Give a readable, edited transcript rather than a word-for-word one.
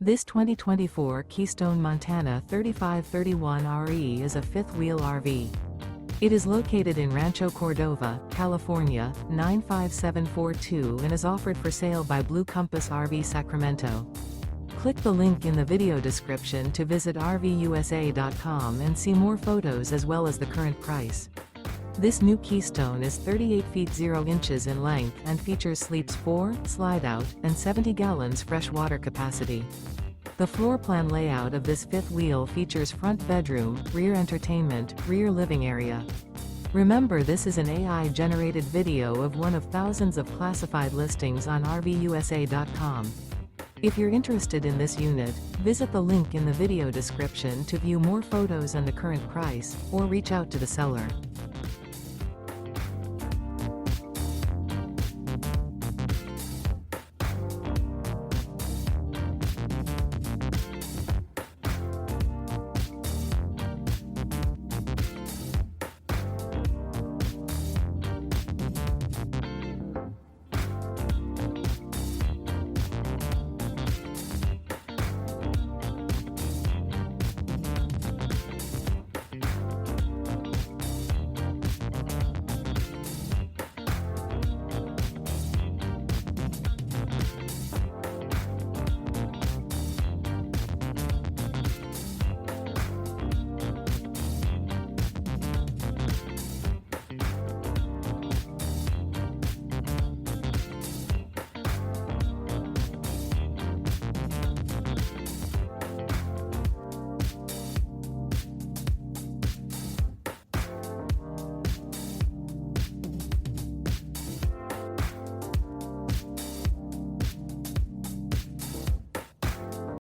This 2024 Keystone Montana 3531RE is a fifth-wheel RV. It is located in Rancho Cordova, California, 95742 and is offered for sale by Blue Compass RV Sacramento. Click the link in the video description to visit RVUSA.com and see more photos as well as the current price. This new Keystone is 38 feet 0 inches in length and features sleeps 4, slide-out, and 70 gallons fresh water capacity. The floor plan layout of this fifth wheel features front bedroom, rear entertainment, rear living area. Remember, this is an AI-generated video of one of thousands of classified listings on RVUSA.com. If you're interested in this unit, visit the link in the video description to view more photos and the current price, or reach out to the seller.